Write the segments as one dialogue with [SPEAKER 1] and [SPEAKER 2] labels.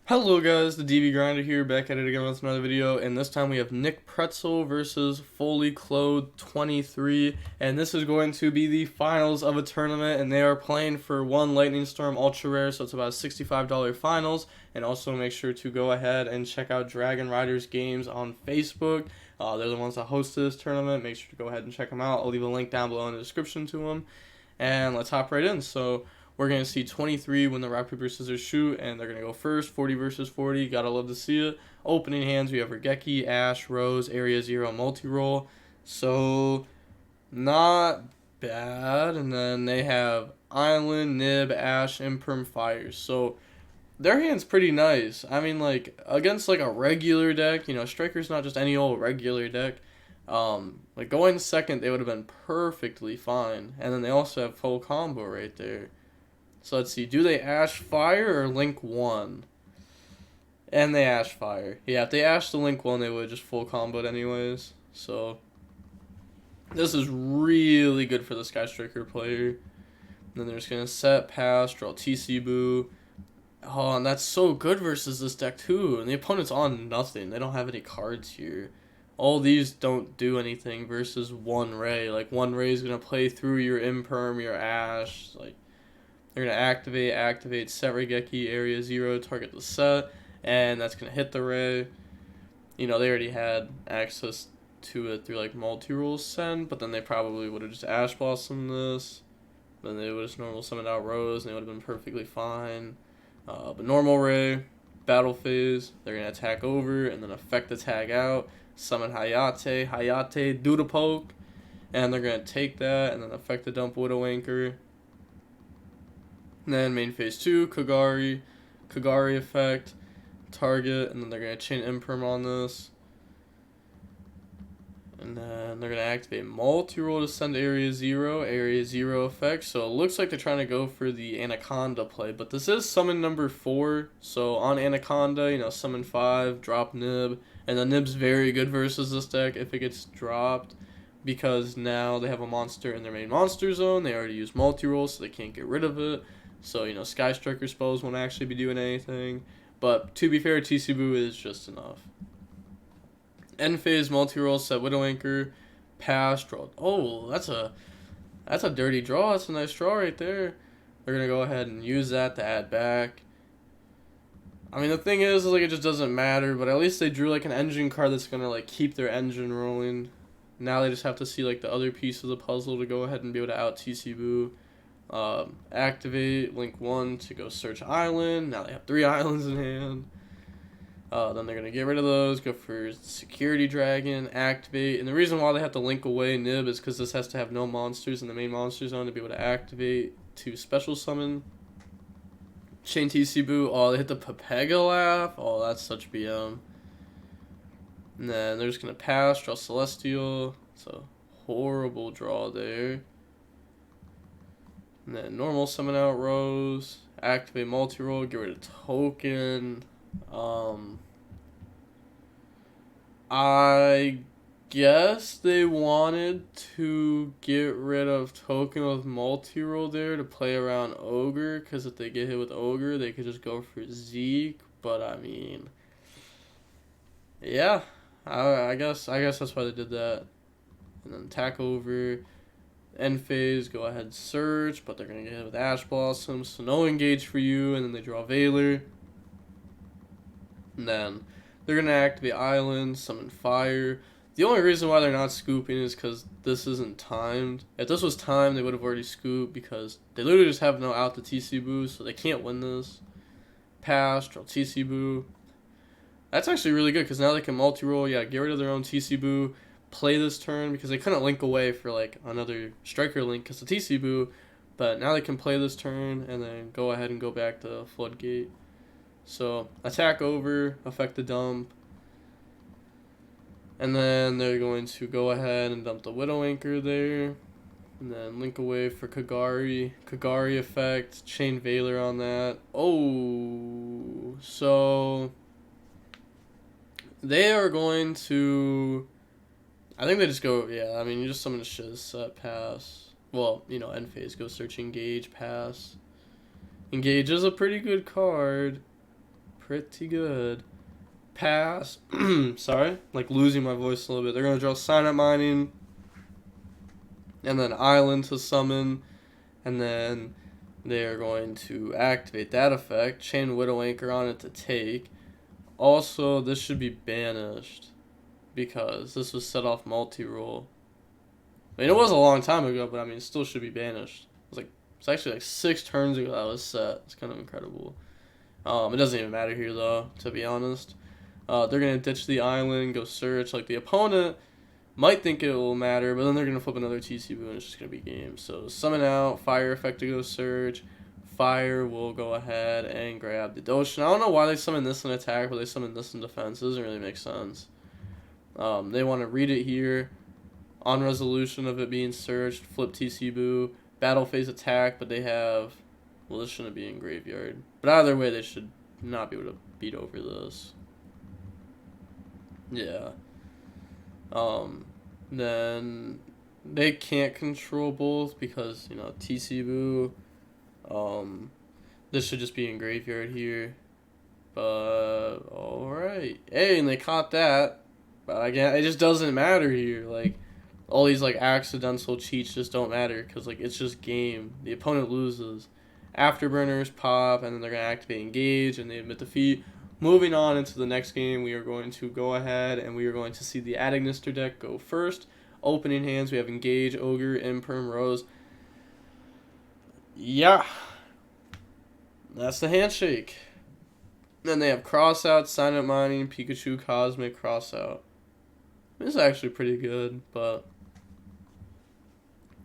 [SPEAKER 1] Hello guys, the DB Grinder here, back at it again with another video, and this time we have Nick Pretzel versus Fully Clothed 23, and this is going to be the finals of a tournament, and they are playing for one Lightning Storm Ultra Rare, so it's about a $65 finals, and also make sure to go ahead and check out Dragon Riders Games on Facebook. They're the ones that host this tournament. Make sure to go ahead and check them out. I'll leave a link down below in the description to them, and let's hop right in. So we're going to see 23 win the rock, paper, scissors, shoot, and they're going to go first, 40 versus 40. Gotta love to see it. Opening hands, we have Regeki, Ash, Rose, Area 0, multi-roll. So, not bad. And then they have Island, Nib, Ash, Imperm, Fires. So, their hand's pretty nice. I mean, like, against, like, a regular deck, you know, Striker's not just any old regular deck. Like, going second, they would have been perfectly fine. And then they also have full combo right there. So let's see, do they Ash Fire or Link 1? And they Ash Fire. Yeah, if they Ash the Link 1, they would just full comboed anyways. So, this is really good for the Sky Striker player. And then they're just going to set, pass, draw TC Boo. Oh, and that's so good versus this deck too. And the opponent's on nothing. They don't have any cards here. All these don't do anything versus one Ray. Like, one Ray is going to play through your Imperm, your Ash, like, they're going to activate, set Regeki, area 0, target the set, and that's going to hit the Ray. You know, they already had access to it through, like, multi-rule send, but then they probably would have just Ash Blossomed this. Then they would have just normal summoned out Rose, and they would have been perfectly fine. But normal Ray, battle phase, they're going to attack over, and then effect the tag out, summon Hayate, do the poke, and they're going to take that, and then effect the dump Widow Anchor. And then main phase 2, Kagari effect, target, and then they're going to chain Imperm on this. And then they're going to activate multi-roll to send area 0 effect. So it looks like they're trying to go for the Anaconda play, but this is summon number 4. So on Anaconda, you know, summon 5, drop Nib, and the Nib's very good versus this deck if it gets dropped, because now they have a monster in their main monster zone. They already use multi-roll, so they can't get rid of it. So, you know, Sky Striker spells won't actually be doing anything. But to be fair, TC Boo is just enough. End phase, multi-roll, set Widow Anchor, pass, draw. Oh, that's a dirty draw. That's a nice draw right there. They're going to go ahead and use that to add back. I mean, the thing is, like, it just doesn't matter. But at least they drew, like, an engine card that's going to, like, keep their engine rolling. Now they just have to see, like, the other piece of the puzzle to go ahead and be able to out TC Boo. Activate Link 1 to go search Island. Now they have 3 islands in hand. Then they're going to get rid of those, go for Security Dragon, activate. And the reason why they have to link away Nib is because this has to have no monsters in the main monster zone to be able to activate to special summon. Chain TC Boo. Oh, they hit the Pepega Laugh. Oh, that's such BM. And then they're just going to pass, draw Celestial. It's a horrible draw there. And then normal summon out Rose, activate multi-roll, get rid of token. I guess they wanted to get rid of token with multi-roll there to play around Ogre, because if they get hit with Ogre, they could just go for Zeke. But I mean, yeah, I guess that's why they did that. And then attack over. End phase, go ahead search, but they're going to get hit with Ash Blossom, so no engage for you, and then they draw Veiler. And then they're going to activate Island, summon Fire. The only reason why they're not scooping is because this isn't timed. If this was timed, they would have already scooped, because they literally just have no out to TC Boo, so they can't win this. Pass, draw TC Boo. That's actually really good, because now they can multi-roll, yeah, get rid of their own TC Boo, play this turn, because they couldn't link away for like another striker link because of TC Boo, but now they can play this turn and then go ahead and go back to Floodgate. So attack over, affect the dump, and then they're going to go ahead and dump the Widow Anchor there, and then link away for Kagari effect, chain Veiler on that. Oh, so they are going to, I think they just go, yeah, I mean, you just summon a Shiz, set, pass. Well, you know, end phase, go search, engage, pass. Engage is a pretty good card. pretty good. Pass. Sorry, like losing my voice a little bit. They're gonna draw Signet Mining, and then Island to summon, and then they are going to activate that effect. Chain Widow Anchor on it to take. Also, this should be banished because this was set off multi-roll. I mean, it was a long time ago, but I mean, it still should be banished. It's actually like 6 turns ago that was set. It's kind of incredible. It doesn't even matter here though, to be honest. They're gonna ditch the island, go search. Like the opponent might think it will matter, but then they're gonna flip another TC Boo and it's just gonna be game. So summon out, fire effect to go search. Fire will go ahead and grab the Doshin. I don't know why they summon this in attack, but they summon this in defense. It doesn't really make sense. They want to read it here. On resolution of it being searched, flip TC Boo. Battle phase attack, but they have... Well, this shouldn't be in graveyard. But either way, they should not be able to beat over this. Yeah. Then they can't control both because, you know, TC Boo. This should just be in graveyard here. But, alright. Hey, and they caught that. But again, it just doesn't matter here. Like, all these, like, accidental cheats just don't matter. Because, like, it's just game. The opponent loses. Afterburners pop, and then they're going to activate Engage, and they admit defeat. Moving on into the next game, we are going to go ahead, and we are going to see the Adagnister deck go first. Opening hands, we have Engage, Ogre, Imperm, Rose. Yeah. That's the handshake. Then they have Crossout, Signet Mining, Pikachu, Cosmic, Crossout. This is actually pretty good, but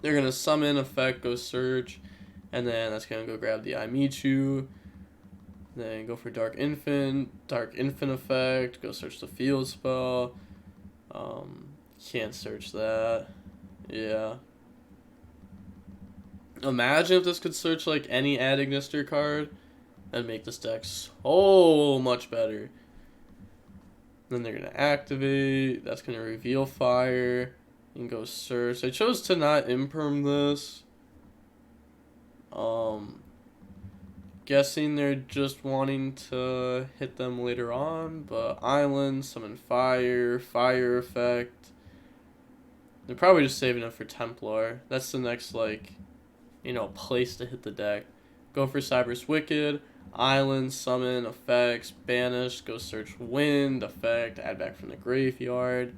[SPEAKER 1] they're going to summon, effect, go search, and then that's going to go grab the I Meet You. Then go for Dark Infant effect, go search the field spell. Can't search that. Yeah. Imagine if this could search like any Adagnister card and make this deck so much better. Then they're going to activate. That's going to reveal fire. And go search. I chose to not imperm this. Guessing they're just wanting to hit them later on. But Island, summon fire, fire effect. They're probably just saving it for Templar. That's the next, like, you know, place to hit the deck. Go for Cyber's Wicked. Island, summon, effects, banish, go search wind, effect, add back from the graveyard.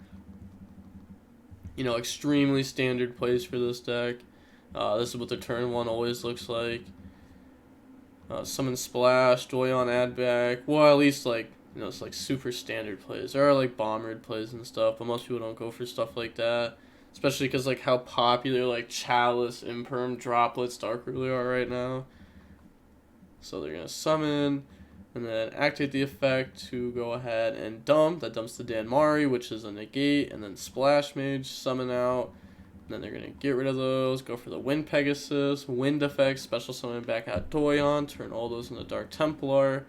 [SPEAKER 1] You know, extremely standard plays for this deck. This is what the turn 1 always looks like. Summon Splash, Doyon, add back. Well, at least, like, you know, it's like super standard plays. There are like bombered plays and stuff, but most people don't go for stuff like that. Especially because, like, how popular, like, Chalice, Imperm, Droplets, Dark Ruler are right now. So they're going to summon, and then activate the effect to go ahead and dump. That dumps the Danmari, which is a negate, and then Splash Mage, summon out. And then they're going to get rid of those, go for the Wind Pegasus, Wind effect, special summon back out Doyon, turn all those into Dark Templar.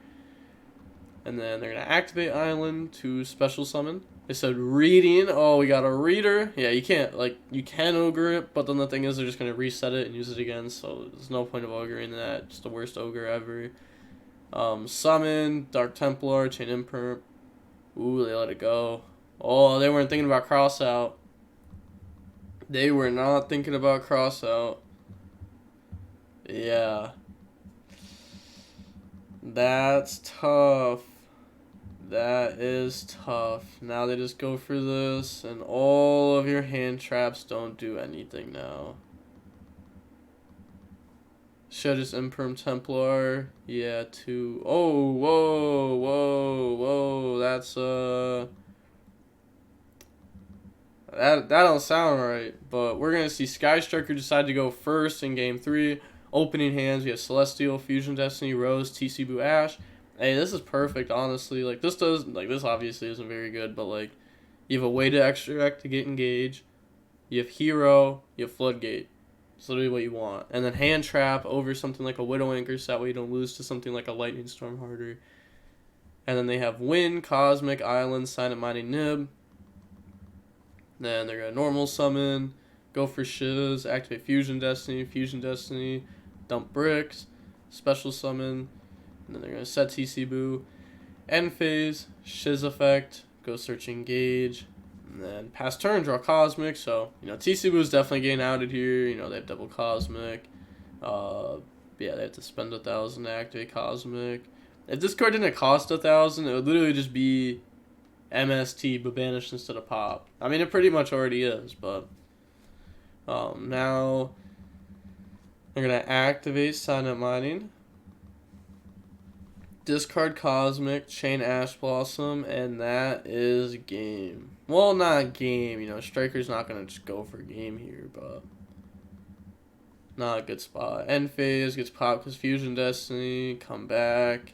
[SPEAKER 1] And then they're going to activate Island to special summon. They said reading. Oh, we got a reader. Yeah, you can't, like, you can ogre it, but then the thing is they're just going to reset it and use it again, so there's no point of ogreing that. Just the worst ogre ever. Summon, Dark Templar, Chain Imperm. Ooh, they let it go. Oh, they weren't thinking about Crossout. They were not thinking about Crossout. Yeah. That's tough. That is tough. Now they just go for this, and all of your hand traps don't do anything now. Should just Imperm Templar. Yeah, 2. Oh, whoa, whoa, whoa. That's, That don't sound right, but we're going to see Sky Striker decide to go first in Game 3. Opening hands, we have Celestial, Fusion Destiny, Rose, TC Boo, Ash. Hey, this is perfect, honestly. Like, this obviously isn't very good, but, like, you have a way to extract to get engaged. You have Hero, you have Floodgate. It's literally what you want. And then Hand Trap over something like a Widow Anchor, so that way you don't lose to something like a Lightning Storm harder. And then they have Wind, Cosmic, Island, Signet Mining, Nib. Then they're going to normal summon, go for Shiz, activate Fusion Destiny, dump bricks, special summon, and then they're going to set TC Boo. End phase, Shiz effect, go search engage, and then pass turn, draw Cosmic. So, you know, TCB is definitely getting outed here. You know, they have double Cosmic. Yeah, they have to spend 1,000 to activate Cosmic. If this card didn't cost 1,000, it would literally just be MST, but banished instead of pop. I mean, it pretty much already is, but now they're going to activate Silent Mining, discard Cosmic, chain Ash Blossom, and that is game. Well, not game, you know, Striker's not going to just go for game here, but not a good spot. End phase, gets popped because Fusion Destiny, come back.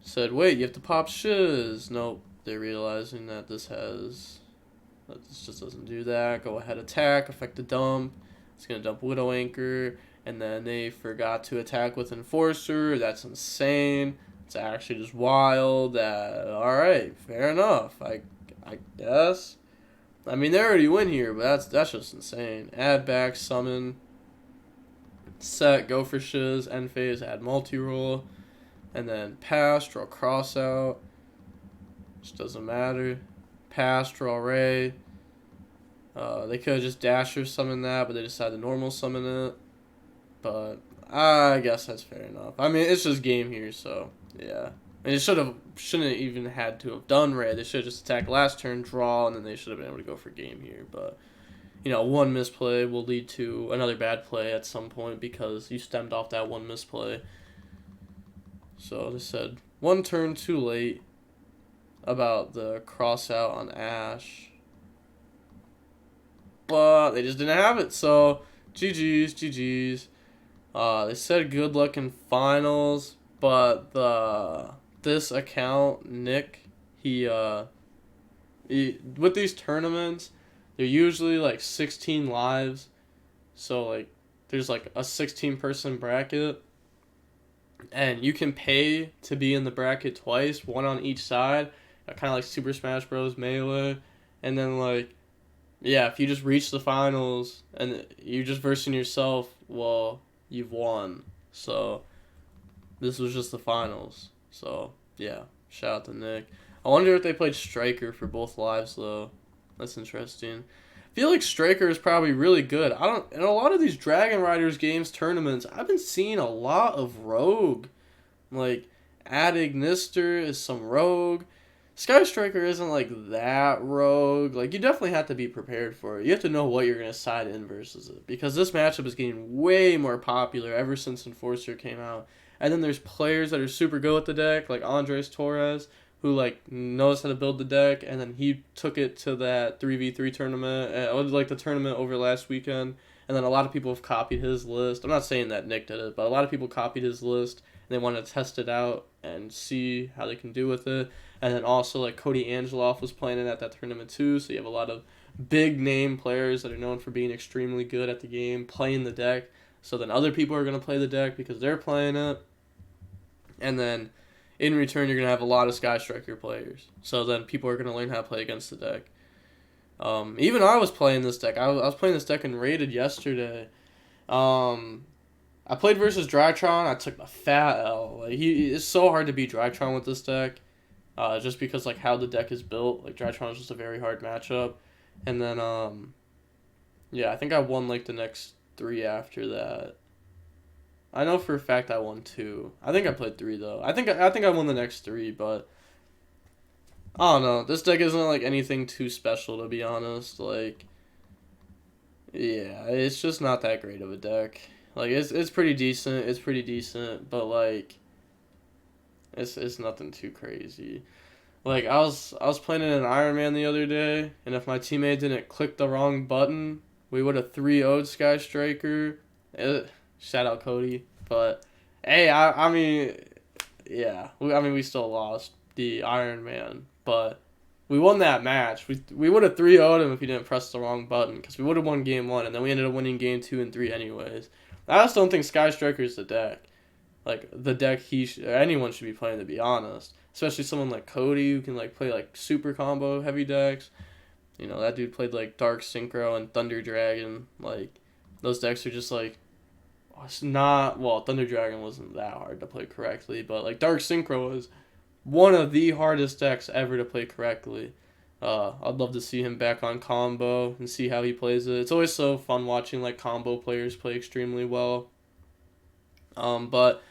[SPEAKER 1] Said, wait, you have to pop Shiz. Nope, they're realizing that this just doesn't do that. Go ahead, attack, affect the dump. It's going to dump Widow Anchor. And then they forgot to attack with Enforcer. That's insane. It's actually just wild. Alright, fair enough. I guess. I mean, they already win here, but that's just insane. Add back, summon. Set, go for Shiz. End phase, add multi-roll. And then pass, draw cross out. Just doesn't matter. Pass, draw Ray. They could have just dash or summoned that, but they decided to normal summon it. But I guess that's fair enough. I mean, it's just game here, so yeah. And it shouldn't even had to have done Ray. They should have just attacked last turn, draw, and then they should have been able to go for game here. But you know, one misplay will lead to another bad play at some point because you stemmed off that one misplay. So they said one turn too late about the cross out on Ash. But they just didn't have it, so GG's. They said good luck in finals, but this account, Nick, he with these tournaments, they're usually like 16 lives. So like there's like a 16-person bracket. And you can pay to be in the bracket twice, one on each side, kind of like Super Smash Bros. Melee. And then, like, yeah, if you just reach the finals and you're just versing yourself, well, you've won. So, this was just the finals. So, yeah, shout out to Nick. I wonder if they played Striker for both lives, though. That's interesting. I feel like Striker is probably really good. In a lot of these Dragon Riders games tournaments, I've been seeing a lot of Rogue. Like, Ignister is some Rogue. Sky Striker isn't like that Rogue. Like, you definitely have to be prepared for it. You have to know what you're going to side in versus it. Because this matchup is getting way more popular ever since Enforcer came out. And then there's players that are super good with the deck, like Andres Torres, who like knows how to build the deck, and then he took it to that 3v3 tournament, like the tournament over last weekend, and then a lot of people have copied his list. I'm not saying that Nick did it, but a lot of people copied his list, and they want to test it out and see how they can do with it. And then also like Cody Angeloff was playing it at that tournament too, so you have a lot of big name players that are known for being extremely good at the game, playing the deck, so then other people are going to play the deck because they're playing it, and then in return, you're going to have a lot of Sky Striker players. So then people are going to learn how to play against the deck. Even I was playing this deck. I was playing this deck in Rated yesterday. I played versus Drytron. I took a fat L. Like, it's so hard to beat Drytron with this deck. Just because like how the deck is built. Like Drytron is just a very hard matchup. And then, yeah, I think I won like the next 3 after that. I know for a fact I won 2. I think I played 3 though. I think I won the next 3, but I don't know. This deck isn't like anything too special, to be honest. Like, yeah, it's just not that great of a deck. Like it's pretty decent. It's pretty decent, but like it's nothing too crazy. Like I was playing in an Iron Man the other day, and if my teammate didn't click the wrong button, we would have 3-0'd Sky Striker. Shout out Cody, but hey, I mean, yeah, we still lost the Iron Man, but we won that match. We would have 3-0'd him if he didn't press the wrong button, because we would have won game 1, and then we ended up winning game 2 and 3 anyways. I just don't think Sky Striker is the deck, like the deck anyone should be playing, to be honest. Especially someone like Cody who can like play like super combo heavy decks. You know, that dude played like Dark Synchro and Thunder Dragon. Like those decks are just like. It's not, well, Thunder Dragon wasn't that hard to play correctly, but like Dark Synchro was, one of the hardest decks ever to play correctly. I'd love to see him back on combo and see how he plays it. It's always so fun watching like combo players play extremely well. But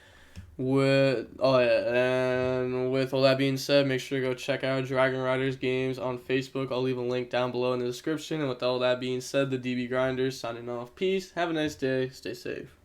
[SPEAKER 1] with with all that being said, make sure to go check out Dragon Riders games on Facebook. I'll leave a link down below in the description. And with all that being said, the DB Grinders signing off. Peace. Have a nice day. Stay safe.